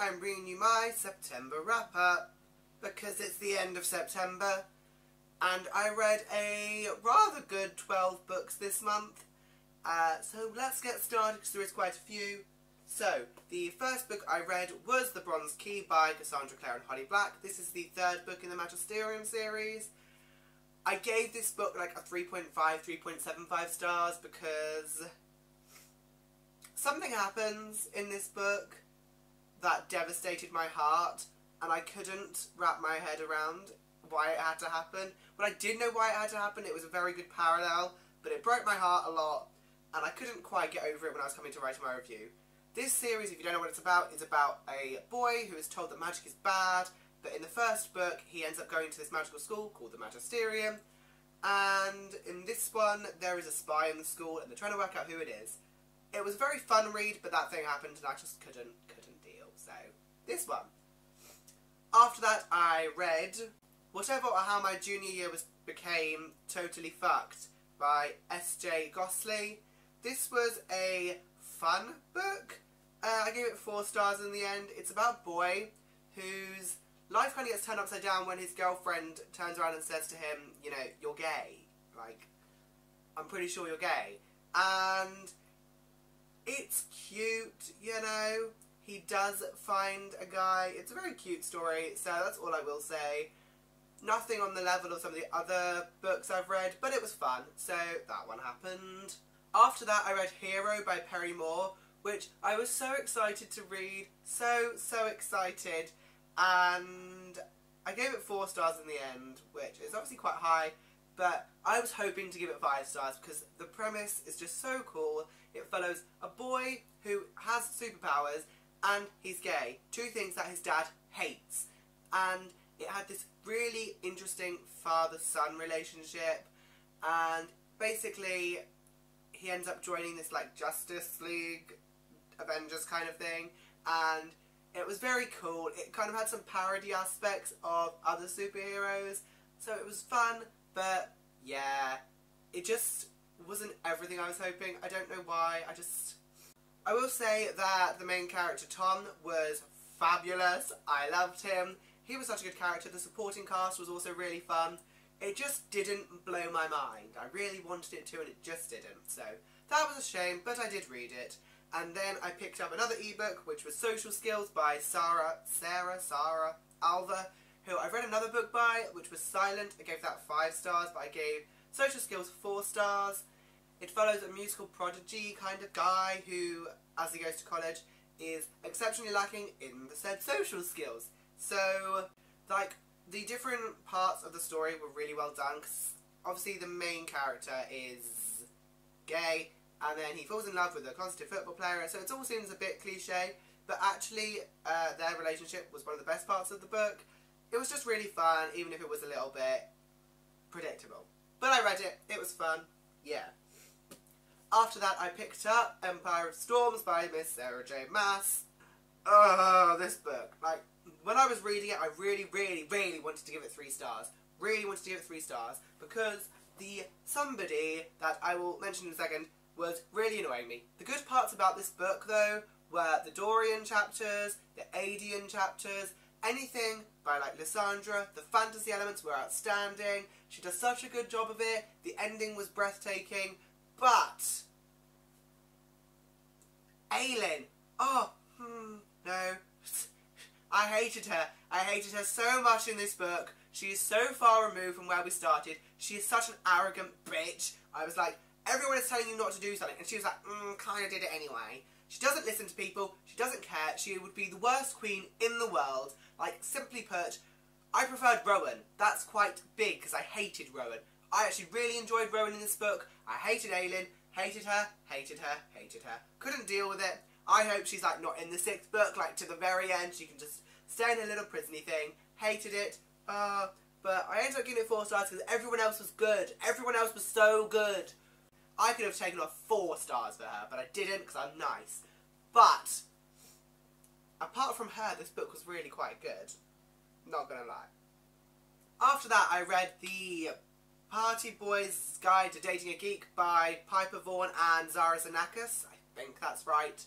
I'm bringing you my September wrap-up, because it's the end of September, and I read a rather good 12 books this month. So let's get started, because there is quite a few. So, the first book I read was The Bronze Key by Cassandra Clare and Holly Black. This is the third book in the Magisterium series. I gave this book like a 3.5, 3.75 stars because something happens in this book that devastated my heart, and I couldn't wrap my head around why it had to happen. But I did know why it had to happen. It was a very good parallel, but it broke my heart a lot, and I couldn't quite get over it when I was coming to writing my review. This series, if you don't know what it's about, is about a boy who is told that magic is bad, but in the first book he ends up going to this magical school called the Magisterium, and in this one there is a spy in the school and they're trying to work out who it is. It was a very fun read, but that thing happened and I just couldn't deal, so this one. After that I read Whatever or How My Junior Year Became Totally Fucked by S.J. Gosling. This was a fun book. I gave it 4 stars in the end. It's about a boy whose life kind of gets turned upside down when his girlfriend turns around and says to him, you know, you're gay. Like, I'm pretty sure you're gay. And it's cute, you know. He does find a guy. It's a very cute story, so that's all I will say. Nothing on the level of some of the other books I've read, but it was fun, so that one happened. After that I read Hero by Perry Moore, which I was so excited to read, so excited, and I gave it 4 stars in the end, which is obviously quite high, but I was hoping to give it 5 stars because the premise is just so cool. It follows a boy who has superpowers and he's gay, 2 things that his dad hates, and it had this really interesting father-son relationship, and basically he ends up joining this like Justice League, Avengers kind of thing, and it was very cool. It kind of had some parody aspects of other superheroes, so it was fun, but yeah, it just wasn't everything I was hoping. I don't know why, I will say that the main character Tom was fabulous. I loved him. He was such a good character. The supporting cast was also really fun. It just didn't blow my mind. I really wanted it to and it just didn't. So that was a shame, but I did read it. And then I picked up another ebook, which was Social Skills by Sarah Alva, who I read another book by, which was Silent. I gave that 5 stars, but I gave Social Skills 4 stars. It follows a musical prodigy kind of guy who, as he goes to college, is exceptionally lacking in the said social skills. So, like, the different parts of the story were really well done, because obviously the main character is gay, and then he falls in love with a closeted football player, so it all seems a bit cliche, but actually their relationship was one of the best parts of the book. It was just really fun, even if it was a little bit predictable. But I read it, it was fun, yeah. After that I picked up Empire of Storms by Miss Sarah J. Maas. Oh, this book, like, when I was reading it, I really wanted to give it 3 stars. Really wanted to give it 3 stars, because the somebody that I will mention in a second was really annoying me. The good parts about this book, though, were the Dorian chapters, the Adian chapters, anything by, like, Lysandra. The fantasy elements were outstanding. She does such a good job of it. The ending was breathtaking. But Aelin, no. I hated her. I hated her so much in this book. She is so far removed from where we started. She is such an arrogant bitch. I was like, everyone is telling you not to do something, and she was like, kinda did it anyway. She doesn't listen to people. She doesn't care. She would be the worst queen in the world. Like, simply put, I preferred Rowan. That's quite big, because I hated Rowan. I actually really enjoyed Rowan in this book. I hated Aelin. Hated her. Hated her. Hated her. Couldn't deal with it. I hope she's, like, not in the 6th book, like, to the very end. She can just stay in a little prisony thing. Hated it. But I ended up giving it 4 stars because everyone else was good. Everyone else was so good. I could have taken off 4 stars for her, but I didn't because I'm nice. But apart from her, this book was really quite good. Not gonna lie. After that, I read the Party Boys Guide to Dating a Geek by Piper Vaughan and Zara Xenakis. I think that's right.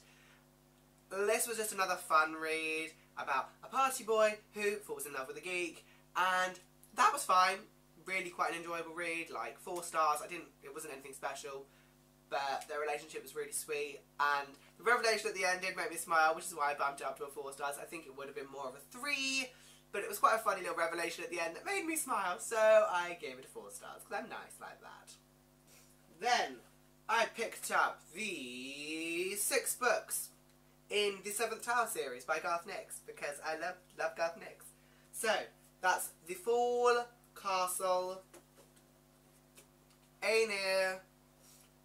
this was just another fun read about a party boy who falls in love with a geek, and that was fine. Really quite an enjoyable read, like 4 stars. It wasn't anything special, but their relationship was really sweet, and the revelation at the end did make me smile, which is why I bumped it up to a 4 stars. I think it would have been more of a 3, but it was quite a funny little revelation at the end that made me smile, so I gave it a 4 stars, because I'm nice like that. Then, I picked up the 6 books in the 7th Tower series by Garth Nix, because I love Garth Nix. So, that's The Fall, Castle, Aenir,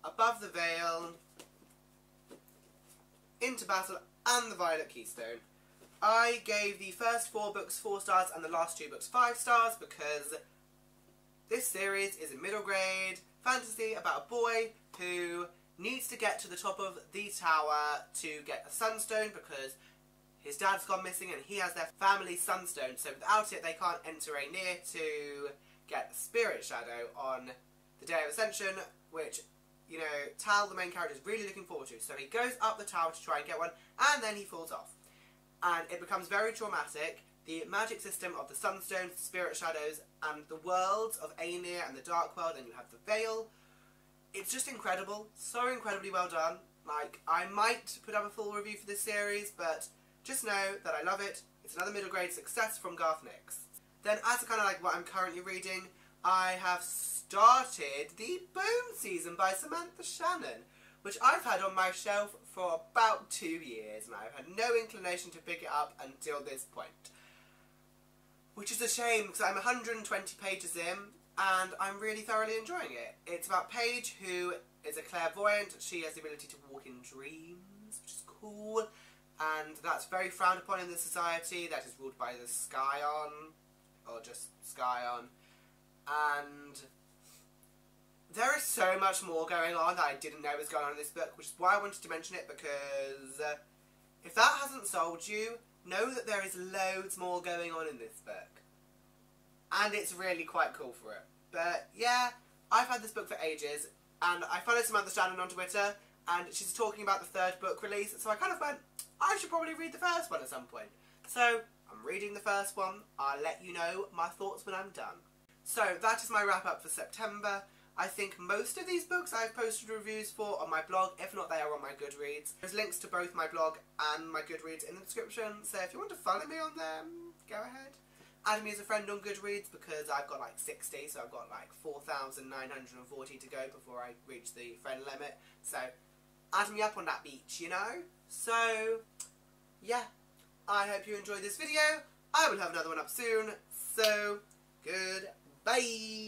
Above the Veil, Into Battle, and The Violet Keystone. I gave the first 4 books 4 stars and the last 2 books 5 stars because this series is a middle grade fantasy about a boy who needs to get to the top of the tower to get a sunstone because his dad's gone missing and he has their family sunstone, so without it they can't enter Aenir to get the spirit shadow on the Day of Ascension, which, you know, Tal, the main character, is really looking forward to. So he goes up the tower to try and get one, and then he falls off. And it becomes very traumatic. The magic system of the Sunstone, Spirit Shadows, and the worlds of Aenir and the Dark World, and you have the Veil. It's just incredible. So incredibly well done. Like, I might put up a full review for this series, but just know that I love it. It's another middle grade success from Garth Nix. Then, as to kind of like what I'm currently reading, I have started the Boom season by Samantha Shannon, which I've had on my shelf for about 2 years, and I've had no inclination to pick it up until this point. Which is a shame, because I'm 120 pages in, and I'm really thoroughly enjoying it. It's about Paige, who is a clairvoyant. She has the ability to walk in dreams, which is cool, and that's very frowned upon in the society that is ruled by the Scion, or just Scion. And there is so much more going on that I didn't know was going on in this book, which is why I wanted to mention it, because if that hasn't sold you, know that there is loads more going on in this book. And it's really quite cool for it. But yeah, I've had this book for ages, and I followed Samantha Shannon on Twitter, and she's talking about the 3rd book release, so I kind of went, I should probably read the first one at some point. So, I'm reading the first one. I'll let you know my thoughts when I'm done. So, that is my wrap up for September. I think most of these books I've posted reviews for on my blog. If not, they are on my Goodreads. There's links to both my blog and my Goodreads in the description, so if you want to follow me on them, go ahead. Add me as a friend on Goodreads because I've got like 60, so I've got like 4,940 to go before I reach the friend limit. So, add me up on that beach, you know? So, yeah. I hope you enjoyed this video. I will have another one up soon. So, goodbye.